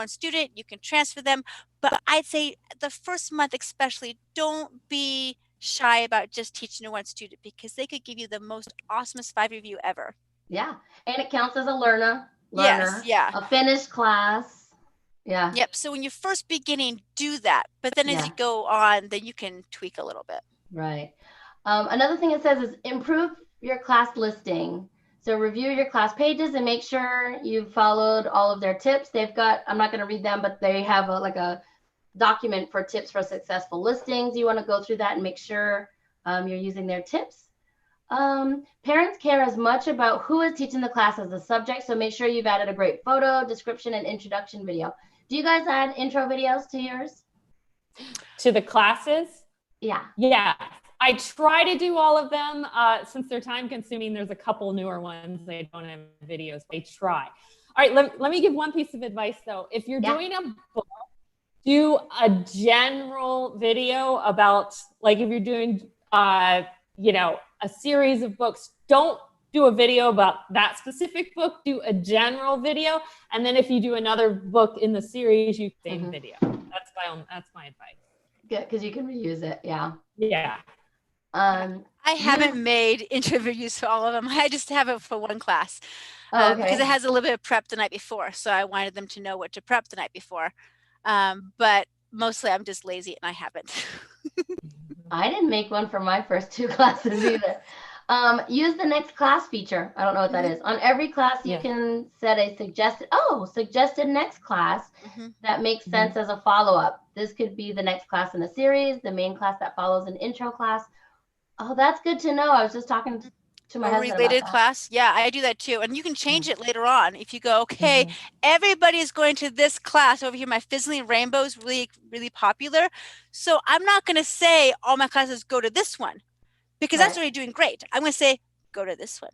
student. You can transfer them. But I'd say the first month especially, don't be shy about just teaching to one student because they could give you the most awesomest 5 review ever. Yeah. And it counts as a learner. Yes, yeah. A finished class. Yeah. Yep. So when you're first beginning, do that. But then as you go on, then you can tweak a little bit. Right. Another thing it says is improve your class listing. So review your class pages and make sure you've followed all of their tips. They've got, I'm not going to read them, but they have a document for tips for successful listings. You want to go through that and make sure you're using their tips. Parents care as much about who is teaching the class as the subject. So make sure you've added a great photo, description, and introduction video. Do you guys add intro videos to yours? To the classes? Yeah. Yeah. I try to do all of them. Since they're time consuming, there's a couple newer ones. They don't have videos. They try. All right. Let me give one piece of advice though. If you're doing a book, do a general video about, like if you're doing, a series of books, don't do a video about that specific book, do a general video. And then if you do another book in the series, you same video. That's my advice. Good. Cause you can reuse it. Yeah. Yeah. I haven't made interviews for all of them. I just have it for one class because it has a little bit of prep the night before. So I wanted them to know what to prep the night before. But mostly I'm just lazy and I haven't. I didn't make one for my first 2 classes either. Use the next class feature. I don't know what that is. On every class, you can set a suggested next class that makes sense as a follow-up. This could be the next class in the series, the main class that follows an intro class. Oh, that's good to know. I was just talking to my husband related about that. class. Yeah, I do that too. And you can change it later on. If you go, okay, everybody is going to this class over here. My Fizzling Rainbow is really, really popular. So I'm not going to say all my classes go to this one because that's already doing great. I'm going to say, go to this one.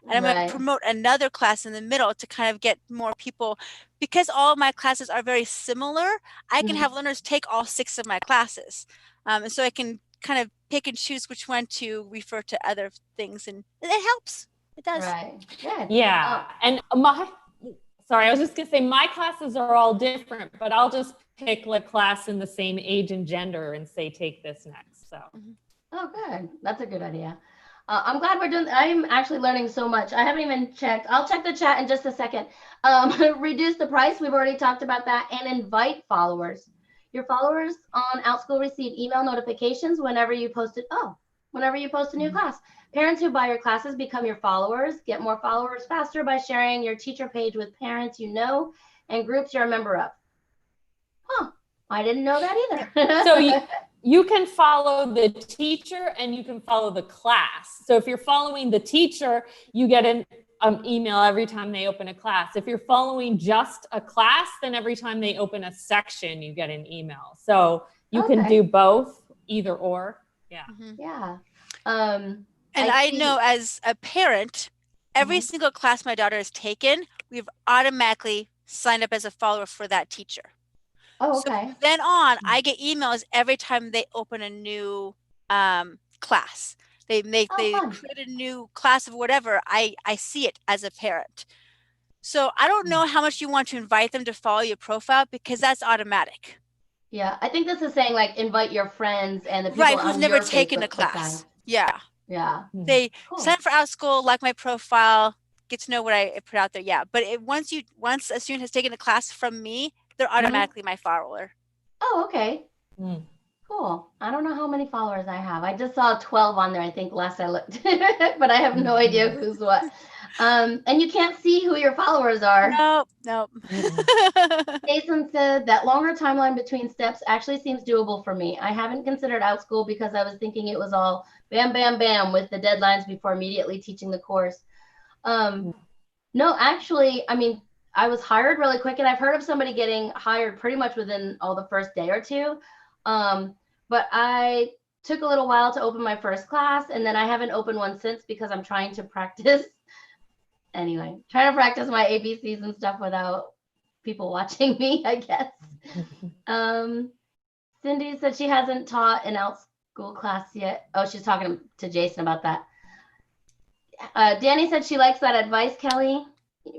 And I'm going to promote another class in the middle to kind of get more people. Because all of my classes are very similar, I can have learners take all 6 of my classes. And so I can kind of pick and choose which one to refer to other things. And it helps. It does. Right. Good. Yeah. And I was just going to say my classes are all different, but I'll just pick a class in the same age and gender and say, take this next. So. Oh, good. That's a good idea. I'm glad we're doing. I'm actually learning so much. I haven't even checked. I'll check the chat in just a second. Reduce the price. We've already talked about that. And invite followers. Your followers on Outschool receive email notifications whenever you post it. Oh, whenever you post a new class. Parents who buy your classes become your followers. Get more followers faster by sharing your teacher page with parents you know and groups you're a member of. Huh. I didn't know that either. So you can follow the teacher and you can follow the class. So if you're following the teacher, you get an email every time they open a class. If you're following just a class, then every time they open a section, you get an email. So you can do both, either or. Yeah. Yeah. And I know as a parent, every single class my daughter has taken, we've automatically signed up as a follower for that teacher. Oh, okay. So then on, I get emails every time they open a new class. They create a new class of whatever. I see it as a parent. So I don't know how much you want to invite them to follow your profile because that's automatic. Yeah, I think this is saying like invite your friends and the people right who've on never your taken Facebook a class. sign. Yeah. Yeah. They sign up for Outschool, like my profile, get to know what I put out there. Yeah, but once a student has taken a class from me, they're automatically my follower. Oh, okay. Cool. I don't know how many followers I have. I just saw 12 on there, I think, last I looked, but I have no idea who's what. And you can't see who your followers are. Nope. Jason said that longer timeline between steps actually seems doable for me. I haven't considered Outschool because I was thinking it was all bam, bam, bam with the deadlines before immediately teaching the course. No, actually, I mean, I was hired really quick, and I've heard of somebody getting hired pretty much within the first day or two. But I took a little while to open my first class, and then I haven't opened one since because I'm trying to practice. Anyway, trying to practice my ABCs and stuff without people watching me, I guess. Cindy said she hasn't taught an Outschool class yet. Oh, she's talking to Jason about that. Danny said she likes that advice, Kelly.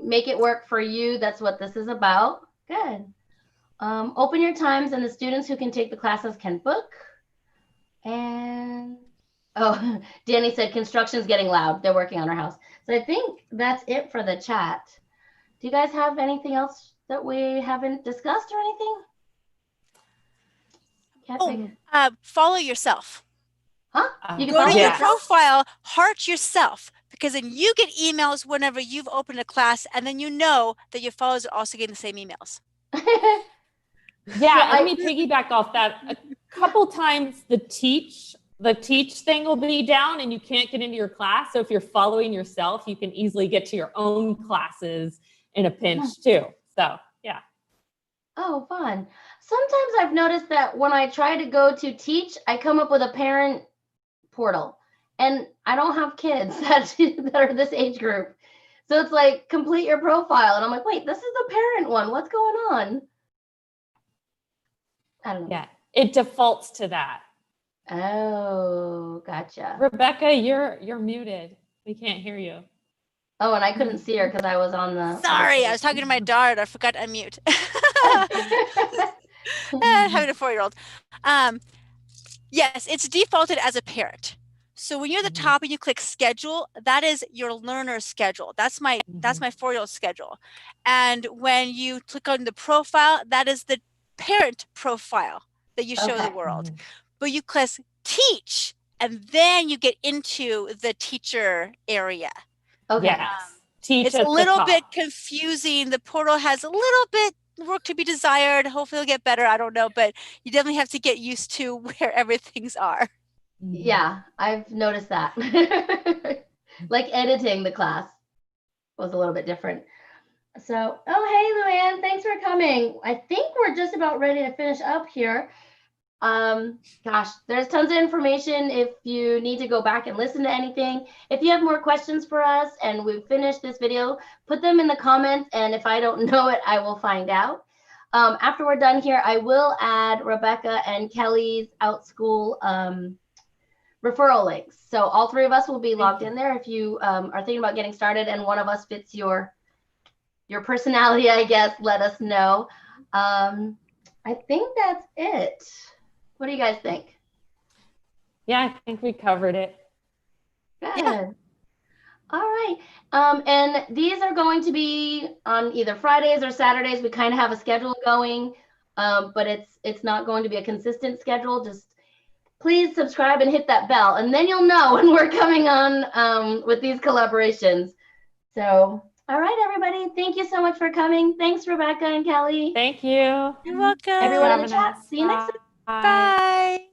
Make it work for you. That's what this is about. Good. Open your times and the students who can take the classes can book. And oh, Danny said construction's getting loud. They're working on our house. So I think that's it for the chat. Do you guys have anything else that we haven't discussed or anything? Follow yourself. Huh? You can go follow to your yourself? profile, heart yourself, because then you get emails whenever you've opened a class, and then you know that your followers are also getting the same emails. Yeah, let me piggyback off that. A couple times the teach thing will be down and you can't get into your class. So if you're following yourself, you can easily get to your own classes in a pinch too. So yeah. Oh, fun. Sometimes I've noticed that when I try to go to teach, I come up with a parent portal, and I don't have kids that are this age group. So it's like complete your profile, and I'm like, wait, this is the parent one. What's going on? I don't know. Yeah, it defaults to that. Oh, gotcha. Rebecca, you're muted. We can't hear you. Oh, and I couldn't see her because I was on the. Sorry, I was talking to my daughter. I forgot to unmute. Having a 4-year-old. Yes, it's defaulted as a parent. So when you're at the top and you click schedule, that is your learner schedule. That's my 4-year-old schedule. And when you click on the profile, that is the parent profile that you show the world. But you click teach, and then you get into the teacher area. Okay. Yes. It's a little bit confusing. The portal has a little bit work to be desired. Hopefully it'll get better. I don't know, but you definitely have to get used to where everything's are. Yeah, I've noticed that. Like editing the class was a little bit different. So, oh, hey, Luann, thanks for coming. I think we're just about ready to finish up here. Gosh, there's tons of information if you need to go back and listen to anything. If you have more questions for us and we've finished this video, put them in the comments, and if I don't know it, I will find out. After we're done here, I will add Rebecca and Kelly's Outschool referral links. So all three of us will be logged in there if you are thinking about getting started and one of us fits your personality, I guess, let us know. I think that's it. What do you guys think? Yeah, I think we covered it. Good. Yeah. All right. And these are going to be on either Fridays or Saturdays. We kind of have a schedule going, but it's not going to be a consistent schedule. Just please subscribe and hit that bell, and then you'll know when we're coming on with these collaborations. So, all right, everybody. Thank you so much for coming. Thanks, Rebecca and Kelly. Thank you. You're welcome. Everyone in Have the a chat. nice See you next time. Bye. Bye.